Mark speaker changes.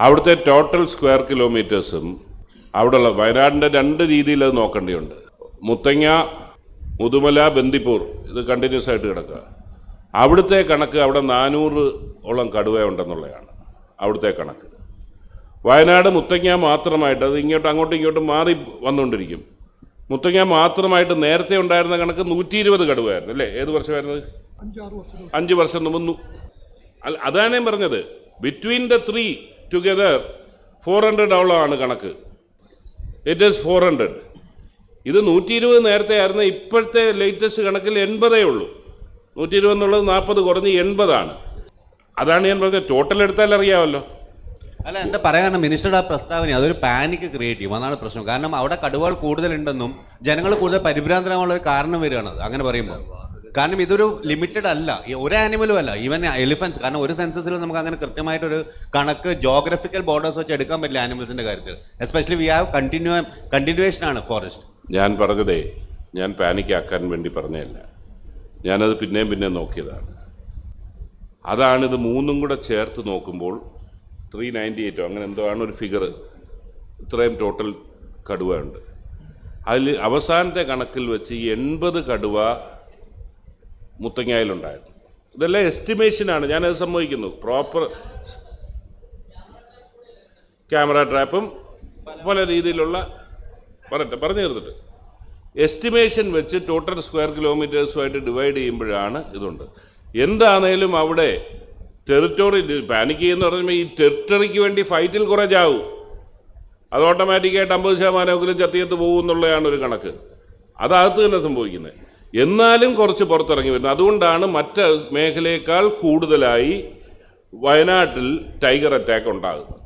Speaker 1: അവിടുത്തെ total square കിലോമീറ്റേഴ്സും അവിടെയുള്ള വയനാടിൻ്റെ 2 രീതിയിൽ അത് നോക്കേണ്ടതുണ്ട്. മുത്തങ്ങ, മുതുമല, ബന്ദിപ്പൂർ ഇത് കണ്ടിന്യൂസ് ആയിട്ട് കിടക്കുക. അവിടുത്തെ കണക്ക് അവിടെ 400 കടുവ ഉണ്ടെന്നുള്ളതാണ് അവിടുത്തെ കണക്ക്. വയനാട് മുത്തങ്ങ മാത്രമായിട്ട് അത് അങ്ങോട്ടും ഇങ്ങോട്ടും മാറി വന്നുകൊണ്ടിരിക്കും. മുത്തങ്ങ മാത്രമായിട്ട് നേരത്തെ ഉണ്ടായിരുന്ന കണക്ക് 120 കടുവയായിരുന്നു അല്ലേ? ഏത് വർഷമായിരുന്നത്? 5 വർഷം മുമ്പ്. അതാണ് ഞാൻ പറഞ്ഞത്. ബിറ്റ്വീൻ ദ 3 ടുഗദർ 400 ആണ് കണക്ക്. It is 400. ഇത് 120 നേരത്തെ ആയിരുന്നു. ഇപ്പോഴത്തെ ലേറ്റസ്റ്റ് കണക്കിൽ 80 ഉള്ളൂ. 120 എന്നുള്ളത് 40 കുറഞ്ഞ് 80 ആണ്. അതാണ് ഞാൻ പറഞ്ഞത്. ടോട്ടൽ എടുത്താൽ അറിയാമല്ലോ.
Speaker 2: അല്ല, എന്താ പറയാൻ മിനിസ്റ്ററുടെ ആ പ്രസ്താവന അതൊരു പാനിക് ക്രിയേറ്റ് ചെയ്യും. അതാണ് പ്രശ്നം. കാരണം അവിടെ കടുവകൾ കൂടുതലുണ്ടെന്നും ജനങ്ങൾ കൂടുതൽ പരിഭ്രാന്തരാനുള്ള ഒരു കാരണം വരികയാണത് അങ്ങനെ പറയുമ്പോൾ. കാരണം ഇതൊരു ലിമിറ്റഡ് അല്ല, ഒരു ആനിമലും അല്ല, ഈവൻ എലിഫൻസ്. കാരണം ഒരു സെൻസസിൽ നമുക്ക് അങ്ങനെ കൃത്യമായിട്ടൊരു കണക്ക് ജോഗ്രഫിക്കൽ ബോർഡേഴ്സ് വെച്ച് എടുക്കാൻ പറ്റില്ല ആനിമൽസിന്റെ കാര്യത്തിൽ. എസ്പെഷ്യലി വി ഹാവ് കണ്ടിന്യൂവേഷൻ ആണ് ഫോറസ്റ്റ്.
Speaker 1: ഞാൻ പറഞ്ഞതേ ഞാൻ പാനിക് ആക്കാൻ വേണ്ടി പറഞ്ഞതല്ല, ഞാനത് പിന്നെയും നോക്കിയതാണ്. അതാണ് ഇത് 3 കൂടെ ചേർത്ത് നോക്കുമ്പോൾ 398 അങ്ങനെ എന്തോ ആണ് ഒരു ഫിഗർ. ഇത്രയും ടോട്ടൽ കടുവ ഉണ്ട്. അതിൽ അവസാനത്തെ കണക്കിൽ വെച്ച് 80 കടുവ മുത്തങ്ങയിലുണ്ടായിരുന്നു. ഇതെല്ലാം എസ്റ്റിമേഷനാണ്, ഞാനത് സമ്മതിക്കുന്നു. പ്രോപ്പർ ക്യാമറ ട്രാപ്പും പല രീതിയിലുള്ള പറഞ്ഞു തീർത്തിട്ട് എസ്റ്റിമേഷൻ വെച്ച് ടോട്ടൽ സ്ക്വയർ കിലോമീറ്റേഴ്സുമായിട്ട് ഡിവൈഡ് ചെയ്യുമ്പോഴാണ് ഇതുണ്ട്. എന്താണേലും അവിടെ ടെറിട്ടറി പാനിക് ചെയ്യുന്ന പറയുമ്പോൾ ഈ ടെറിട്ടറിക്ക് വേണ്ടി ഫൈറ്റിൽ കുറേ ചാവും. അത് ഓട്ടോമാറ്റിക്കായിട്ട് 50% ചത്തിയത്ത് പോകും എന്നുള്ളതാണ് ഒരു കണക്ക്. അതകത്ത് തന്നെ സംഭവിക്കുന്നത്. എന്നാലും കുറച്ച് പുറത്തിറങ്ങി വരുന്നത്. അതുകൊണ്ടാണ് മറ്റ് മേഖലയേക്കാൾ കൂടുതലായി വയനാട്ടിൽ ടൈഗർ അറ്റാക്ക് ഉണ്ടാകുന്നത്.